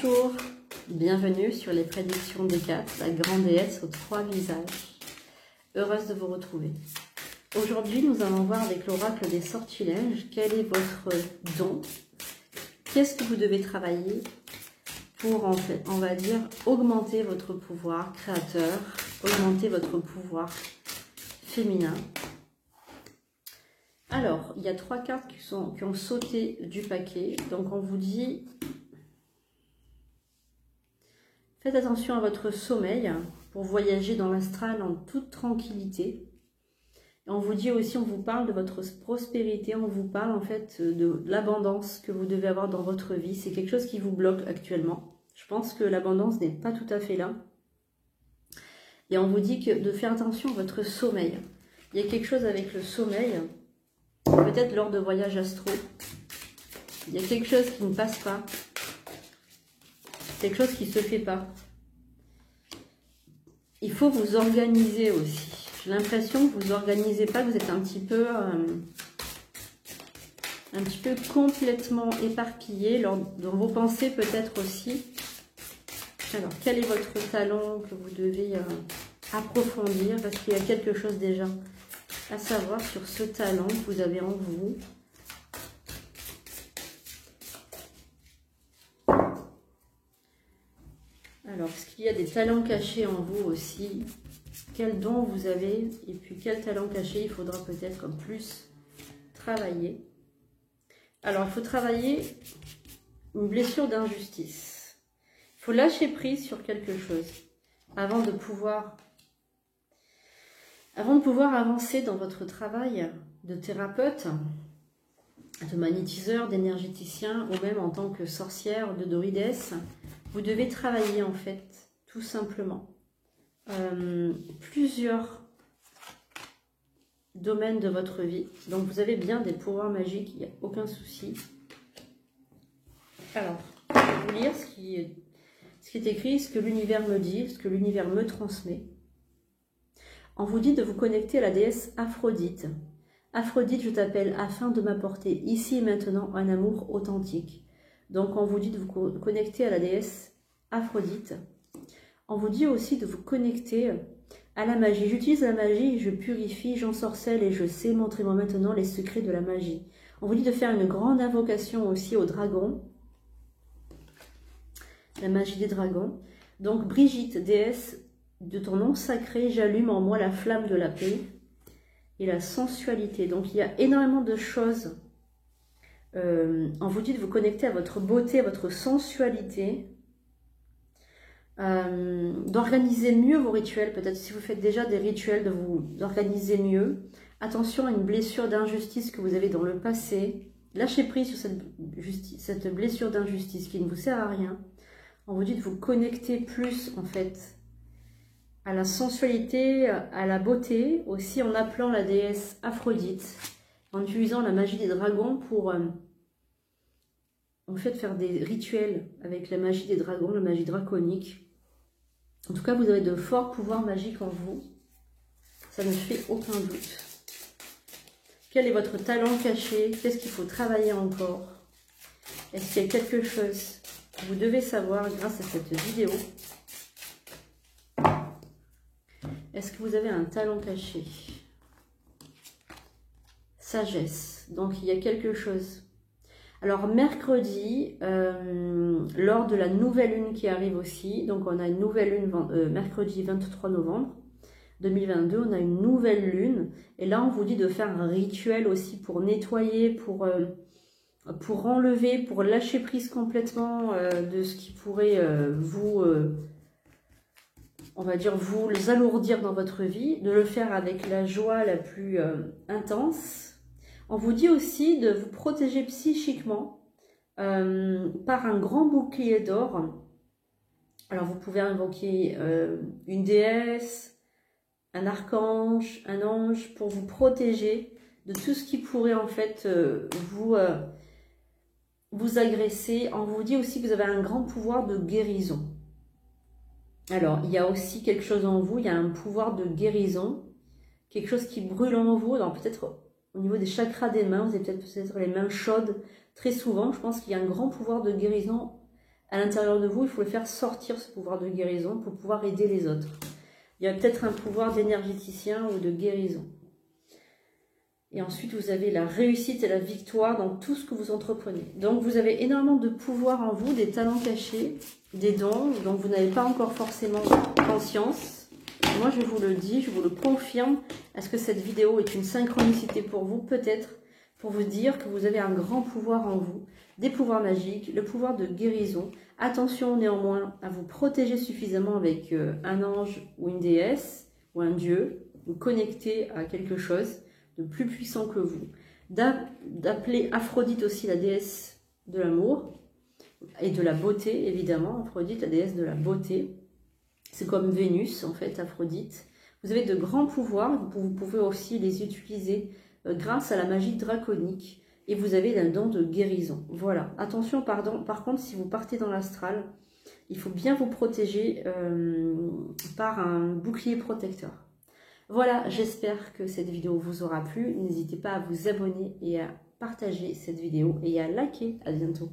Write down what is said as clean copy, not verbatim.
Bonjour, bienvenue sur les prédictions d'Hécate, la grande déesse aux 3 visages. Heureuse de vous retrouver. Aujourd'hui, nous allons voir avec l'oracle des sortilèges quel est votre don, qu'est-ce que vous devez travailler pour, en fait, on va dire, augmenter votre pouvoir créateur, augmenter votre pouvoir féminin. Alors, il y a 3 cartes qui ont sauté du paquet, donc on vous dit... Faites attention à votre sommeil pour voyager dans l'astral en toute tranquillité. Et on vous dit aussi, on vous parle de votre prospérité, on vous parle en fait de l'abondance que vous devez avoir dans votre vie. C'est quelque chose qui vous bloque actuellement. Je pense que l'abondance n'est pas tout à fait là. Et on vous dit de faire attention à votre sommeil. Il y a quelque chose avec le sommeil, peut-être lors de voyages astro. Il y a quelque chose qui ne passe pas. Quelque chose qui ne se fait pas. Il faut vous organiser aussi. J'ai l'impression que vous ne organisez pas, que vous êtes un petit peu complètement éparpillé dans vos pensées peut-être aussi. Alors, quel est votre talent que vous devez approfondir? Parce qu'il y a quelque chose déjà à savoir sur ce talent que vous avez en vous. Alors, est-ce qu'il y a des talents cachés en vous aussi? Quel don vous avez? Et puis, quel talent caché il faudra peut-être comme plus travailler? Alors, il faut travailler une blessure d'injustice. Il faut lâcher prise sur quelque chose avant de pouvoir avancer dans votre travail de thérapeute, de magnétiseur, d'énergéticien ou même en tant que sorcière de druidesse. Vous devez travailler en fait, tout simplement, plusieurs domaines de votre vie. Donc vous avez bien des pouvoirs magiques, il n'y a aucun souci. Alors, je vais vous lire ce qui est écrit, ce que l'univers me dit, ce que l'univers me transmet. On vous dit de vous connecter à la déesse Aphrodite. Aphrodite, je t'appelle afin de m'apporter ici et maintenant un amour authentique. Donc, on vous dit de vous connecter à la déesse Aphrodite. On vous dit aussi de vous connecter à la magie. J'utilise la magie, je purifie, j'ensorcelle et je sais, montrez-moi maintenant les secrets de la magie. On vous dit de faire une grande invocation aussi au dragon. La magie des dragons. Donc, Brigitte, déesse de ton nom sacré, j'allume en moi la flamme de la paix et la sensualité. Donc, il y a énormément de choses. On vous dit de vous connecter à votre beauté, à votre sensualité, d'organiser mieux vos rituels, peut-être si vous faites déjà des rituels, d'organiser mieux. Attention à une blessure d'injustice que vous avez dans le passé. Lâchez prise sur cette blessure d'injustice qui ne vous sert à rien. On vous dit de vous connecter plus en fait à la sensualité, à la beauté, aussi en appelant la déesse Aphrodite, en utilisant la magie des dragons pour en fait faire des rituels avec la magie des dragons, la magie draconique. En tout cas, vous avez de forts pouvoirs magiques en vous. Ça ne fait aucun doute. Quel est votre talent caché? Qu'est-ce qu'il faut travailler encore? Est-ce qu'il y a quelque chose que vous devez savoir grâce à cette vidéo? Est-ce que vous avez un talent caché? Sagesse. Donc, il y a quelque chose. Alors, mercredi, lors de la nouvelle lune qui arrive aussi, donc on a une nouvelle lune mercredi 23 novembre 2022, on a une nouvelle lune. Et là, on vous dit de faire un rituel aussi pour nettoyer, pour enlever, pour lâcher prise complètement de ce qui pourrait on va dire, vous les alourdir dans votre vie, de le faire avec la joie la plus intense. On vous dit aussi de vous protéger psychiquement par un grand bouclier d'or. Alors, vous pouvez invoquer une déesse, un archange, un ange, pour vous protéger de tout ce qui pourrait en fait vous agresser. On vous dit aussi que vous avez un grand pouvoir de guérison. Alors, il y a aussi quelque chose en vous, il y a un pouvoir de guérison, quelque chose qui brûle en vous, peut-être au niveau des chakras des mains, vous avez peut-être les mains chaudes très souvent. Je pense qu'il y a un grand pouvoir de guérison à l'intérieur de vous, il faut le faire sortir, ce pouvoir de guérison, pour pouvoir aider les autres. Il y a peut-être un pouvoir d'énergéticien ou de guérison. Et ensuite, vous avez la réussite et la victoire dans tout ce que vous entreprenez. Donc, vous avez énormément de pouvoir en vous, des talents cachés, des dons dont vous n'avez pas encore forcément conscience. Moi, je vous le dis, je vous le confirme. Est-ce que cette vidéo est une synchronicité pour vous? Peut-être, pour vous dire que vous avez un grand pouvoir en vous, des pouvoirs magiques, le pouvoir de guérison. Attention néanmoins à vous protéger suffisamment avec un ange ou une déesse ou un dieu, vous connecter à quelque chose de plus puissant que vous, d'appeler Aphrodite aussi la déesse de l'amour et de la beauté, évidemment. Aphrodite, la déesse de la beauté, c'est comme Vénus en fait, Aphrodite. Vous avez de grands pouvoirs, vous pouvez aussi les utiliser grâce à la magie draconique, et vous avez un don de guérison. Voilà, attention par contre, si vous partez dans l'astral, il faut bien vous protéger par un bouclier protecteur. Voilà, j'espère que cette vidéo vous aura plu. N'hésitez pas à vous abonner et à partager cette vidéo et à liker. À bientôt.